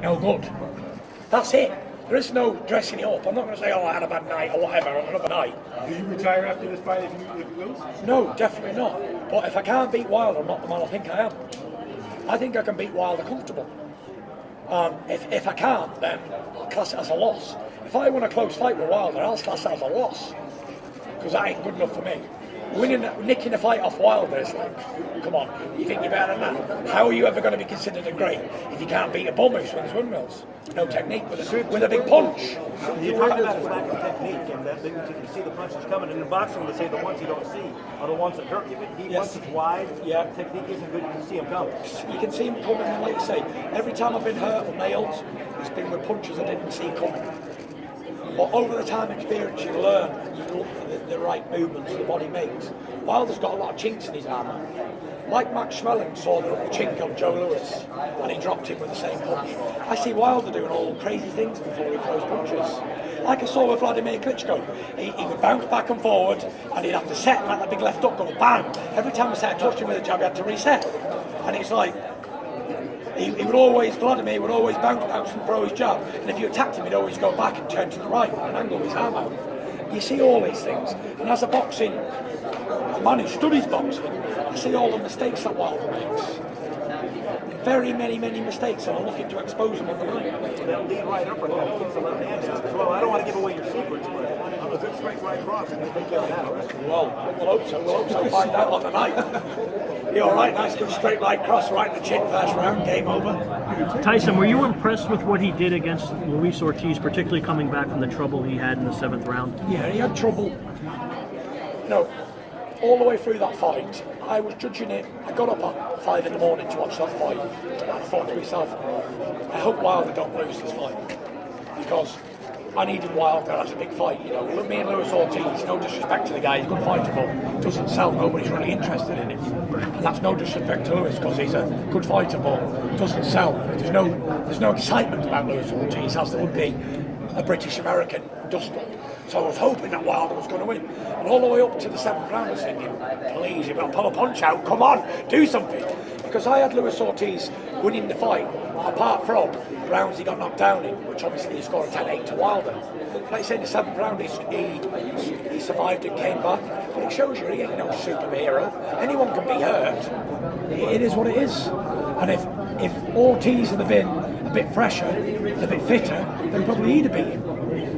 no good. That's it. There is no dressing it up. I'm not going to say, oh, I had a bad night or whatever on another night. Do you retire after this fight if you lose? No, definitely not. But if I can't beat Wilder, I'm not the man I think I am. I think I can beat Wilder comfortable. If I can't, then I'll class it as a loss. If I win a close fight with Wilder, I'll class it as a loss. Because that ain't good enough for me. Nicking a fight off Wilder is like, come on, you think you're better than that? How are you ever going to be considered a great if you can't beat a bum who swings windmills? No technique with a big punch. You talk about his lack of technique, and that you see the punches coming. And in boxing, they say the ones you don't see are the ones that hurt you. He punches wide. Yeah. The technique isn't good. You can see him coming. You can see him coming, and like you say, every time I've been hurt or nailed, it's been with punches I didn't see coming. But over the time experience, you learn and you look for the right movements the body makes. Wilder's got a lot of chinks in his armour. Like Max Schmeling saw the chink of Joe Louis and he dropped him with the same punch. I see Wilder doing all crazy things before he throws punches. Like I saw with Vladimir Klitschko, he would bounce back and forward and he'd have to set like that big left hook go bang. Every time I touched him with a jab, he had to reset. And it's like, Vladimir would always bounce and throw his jab. And if you attacked him, he'd always go back and turn to the right and angle his arm out. You see all these things. And as a man who studies boxing, I see all the mistakes that Wilder makes. Very many mistakes, and I'm looking to expose them on the night. That lead right uppercut, he kicks the left hand out as well. I don't want to give away your secrets, but on a good straight right cross, and they take care of that, right? Well, we'll hope so. We'll hope so. Find out on the night. You're all right. Nice good straight right cross right in the chin. First round, game over. Tyson, were you impressed with what he did against Luis Ortiz, particularly coming back from the trouble he had in the 7th round? Yeah, he had trouble. All the way through that fight, I was judging it. I got up at 5 in the morning to watch that fight. And I thought to myself, I hope Wilder don't lose this fight. Because I needed Wilder as a big fight. Me and Luis Ortiz, no disrespect to the guy, he's a good fighter, but doesn't sell, nobody's really interested in him. And that's no disrespect to Luis, because he's a good fighter, but doesn't sell. There's no excitement about Luis Ortiz, as there would be a British-American dust-up. So I was hoping that Wilder was going to win. And all the way up to the 7th round I was thinking, please, you've got to pull a punch out, come on, do something. Because I had Luis Ortiz winning the fight, apart from the rounds he got knocked down in, which obviously he scored a 10-8 to Wilder. Like I say, in the 7th round he survived and came back. But it shows you he ain't no superhero. Anyone can be hurt. It is what it is. And if Ortiz had been a bit fresher, a bit fitter, then probably he'd have beat him.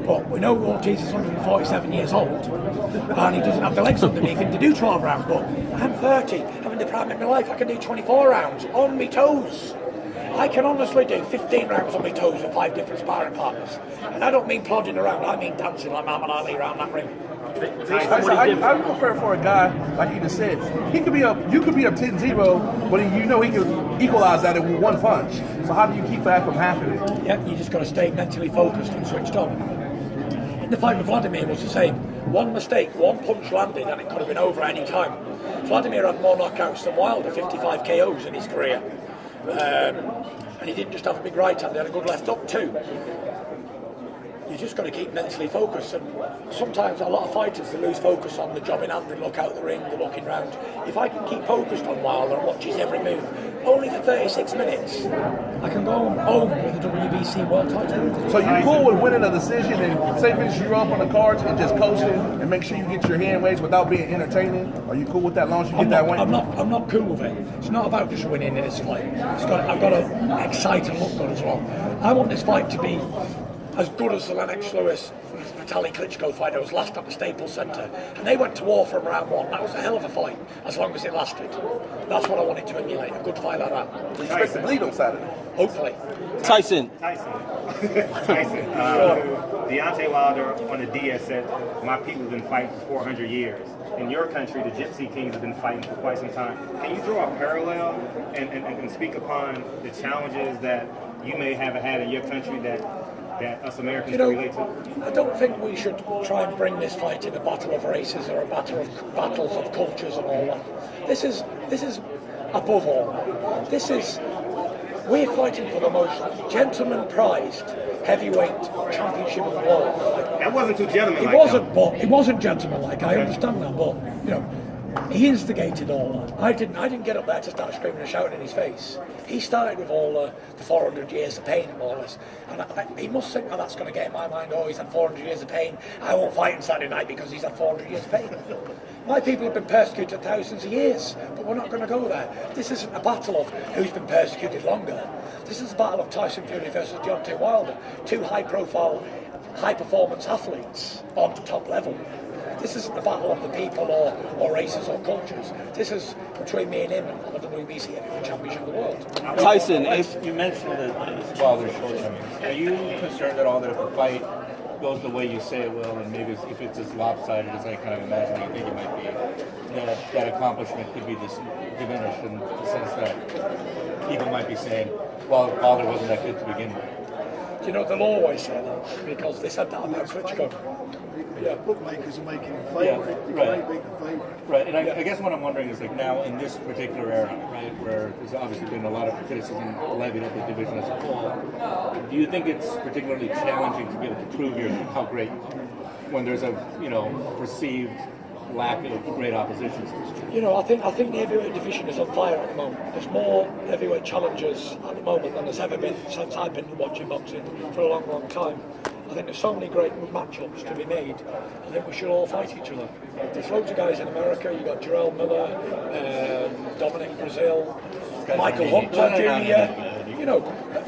But we know Ortiz is 147 years old and he doesn't have the legs underneath him to do 12 rounds, but I'm 30, having the prime of my life, I can do 24 rounds on my toes. I can honestly do 15 rounds on my toes with 5 different sparring partners. And I don't mean plodding around, I mean dancing like Muhammad Ali around that ring. I prefer for a guy, like you just said, you could be up 10-0, but he can equalize that in one punch. So how do you keep that from happening? Yeah, you just got to stay mentally focused and switched on. In the fight with Vladimir was the same. One mistake, one punch landed and it could have been over at any time. Vladimir had more knockouts than Wilder, 55 KOs in his career. And he didn't just have a big right hand, he had a good left hook too. You just got to keep mentally focused, and sometimes a lot of fighters they lose focus on the job in hand, they look out the ring, they're looking round. If I can keep focused on Wilder and watch his every move, only for 36 minutes, I can go home with the WBC world title. So you cool with winning a decision and say finish you up on the cards and just coasting and make sure you get your hand raised without being entertaining? Are you cool with that as long as you get that win? I'm not cool with it. It's not about just winning in this fight. I've got to excite and look good as well. I want this fight to be as good as the Lennox Lewis Vitaly Klitschko fight that was last at the Staples Center, and they went to war from round 1. That was a hell of a fight, as long as it lasted. That's what I wanted to emulate, a good fight like that. We expect to bleed on Saturday. Hopefully. Tyson. Deontay Wilder on the DS said, my people have been fighting for 400 years. In your country, the Gypsy Kings have been fighting for quite some time. Can you draw a parallel and speak upon the challenges that you may have had in your country that us Americans can relate to? I don't think we should try and bring this fight in a battle of races or a battles of cultures and all that. This is above all. We're fighting for the most gentleman prized heavyweight championship of the world. That wasn't too gentlemanlike. It wasn't gentlemanlike. I understand that, but He instigated all that. I didn't get up there to start screaming and shouting in his face. He started with all the 400 years of pain and all this. And he must think that's going to get in my mind, oh, he's had 400 years of pain. I won't fight on Saturday night because he's had 400 years of pain. My people have been persecuted thousands of years, but we're not going to go there. This isn't a battle of who's been persecuted longer. This is a battle of Tyson Fury versus Deontay Wilder, two high-profile, high-performance athletes on the top level. This isn't a battle of the people or races or cultures. This is between me and him and the WBC heavyweight championship of the world. Tyson, if you mentioned that Wilder's shortcomings, are you concerned at all that if the fight goes the way you say it will, and maybe if it's as lopsided as I kind of imagine you think it might be, that accomplishment could be diminished in the sense that people might be saying, well, Wilder wasn't that good to begin with? You know, they'll always say that because they said that about Klitschko. Yeah, bookmakers are making him favourite. Yeah, right. They make the favourite. Right, and I guess what I'm wondering is, like, now in this particular era, right, where there's obviously been a lot of criticism levied at the division as a whole, do you think it's particularly challenging to be able to prove how great you are when there's a perceived lack of great opposition? You know, I think the heavyweight division is on fire at the moment. There's more heavyweight challengers at the moment than there's ever been since I've been watching boxing for a long, long time. I think there's so many great matchups to be made. I think we should all fight each other. There's loads of guys in America. You've got Jarrell Miller, Dominic Brazil, Michael Hunter Jr. You know,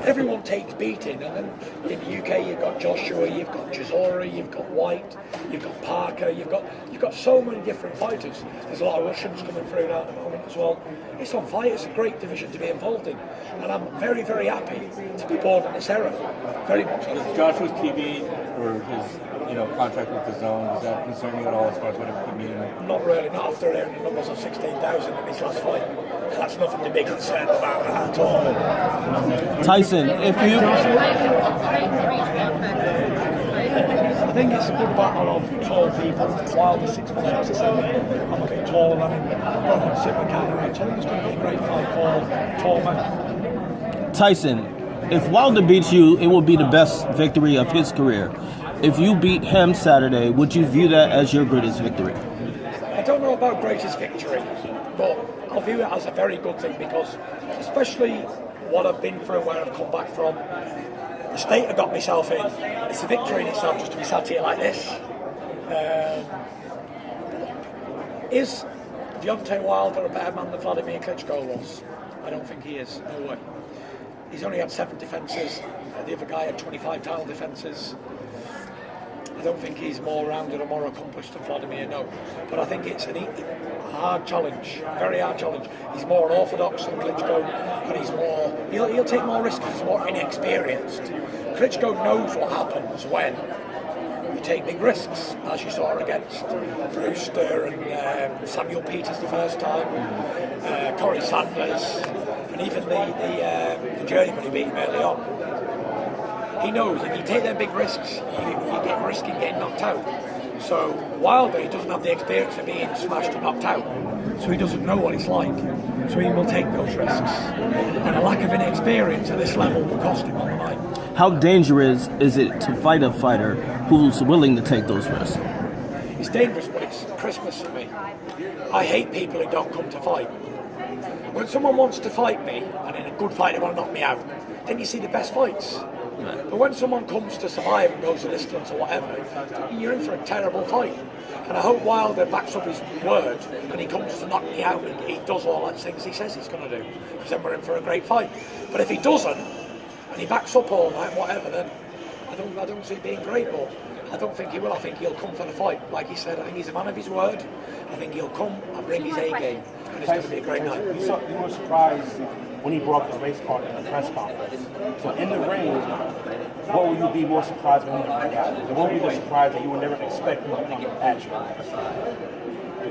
everyone takes beating. And then in the UK, you've got Joshua, you've got Chisora, you've got White, you've got Parker, you've got so many different fighters. There's a lot of Russians coming through now at the moment as well. It's on fire. It's a great division to be involved in, and I'm very, very happy to be born in this era. Very much. Is Joshua's TV or his contract with the Zone, is that concerning at all as far as what it could mean? Not really. Not after hearing the numbers of 16,000 in his last fight. That's nothing to be concerned about at all. Tyson, if you. I think it's a good battle of tall people. Wilder 6'6", I'm a bit taller than him. Both on similar kind of range. I think it's going to be a great fight for tall men. Tyson, if Wilder beats you, it will be the best victory of his career. If you beat him Saturday, would you view that as your greatest victory? I don't know about greatest victory, but I'll view it as a very good thing because, especially what I've been through, where I've come back from, the state I got myself in, it's a victory in itself just to be sat here like this. Is Deontay Wilder a better man than Vladimir Klitschko was? I don't think he is, no way. He's only had 7 defences, the other guy had 25 title defences. I don't think he's more rounded or more accomplished than Vladimir, no. But I think it's a hard challenge, very hard challenge. He's more unorthodox than Klitschko, and he'll take more risks because he's more inexperienced. Klitschko knows what happens when you take big risks, as you saw against Brewster and Samuel Peters the first time, Corey Sanders, and even the journeyman who beat him early on. He knows if you take them big risks, you get risky getting knocked out. So Wilder, he doesn't have the experience of being smashed and knocked out, so he doesn't know what it's like. So he will take those risks. And a lack of inexperience at this level will cost him on the night. How dangerous is it to fight a fighter who's willing to take those risks? It's dangerous, but it's Christmas for me. I hate people who don't come to fight. When someone wants to fight me, and in a good fight they want to knock me out, then you see the best fights. But when someone comes to survive and goes the distance or whatever, you're in for a terrible fight. And I hope Wilder backs up his word and he comes to knock me out and he does all those things he says he's going to do. Because then we're in for a great fight. But if he doesn't, and he backs up all night, whatever, then I don't see it being great. But I don't think he will. I think he'll come for the fight. Like he said, I think he's a man of his word. I think he'll come and bring his A game. And it's going to be a great night. You were surprised when he brought the race card in the press conference. So in the ring, what will you be more surprised when he bring out? And what will be the surprise that you would never expect him to come at you?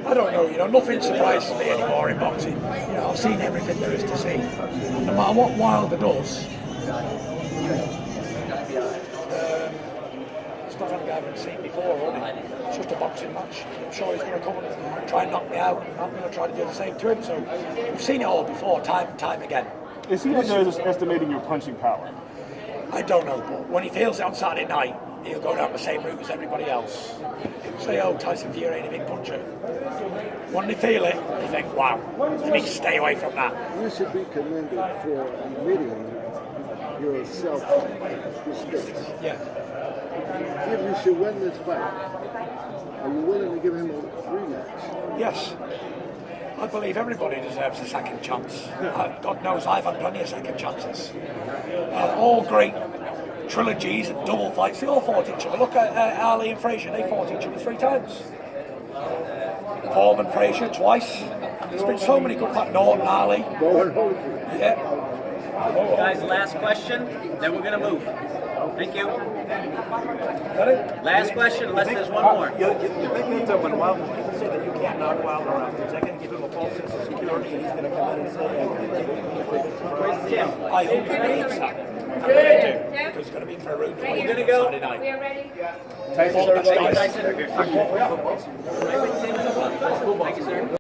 I don't know, nothing surprises me anymore in boxing. I've seen everything there is to see. No matter what Wilder does, it's nothing I haven't seen before, really. It's just a boxing match. I'm sure he's going to come and try and knock me out, and I'm going to try to do the same to him. So we've seen it all before, time and time again. Is he underestimating your punching power? I I don't know, but when he feels it on Saturday night, he'll go down the same route as everybody else. He'll say, oh, Tyson Fury ain't a big puncher. When they feel it, they think, wow, they need to stay away from that. You should be commended for admitting your self-mistakes. Yeah. If you should win this fight, are you willing to give him a rematch? Yes. I believe everybody deserves a second chance. God knows I've had plenty of second chances. All great trilogies and double fights, they all fought each other. Look at Ali and Frazier, they fought each other 3 times. Foreman, Frazier twice. There's been so many good fights. Norton, Ali. Yeah. Guys, last question, then we're going to move. Thank you. Last question, unless there's one more. You think that when Wilder, people say that you can't knock Wilder out, is that going to give him a false sense of security and he's going to come in and say, Tim. I hope he believes that. I really do. Because it's going to be for a road fight on Saturday night. We're ready. Tyson, Thank you, sir.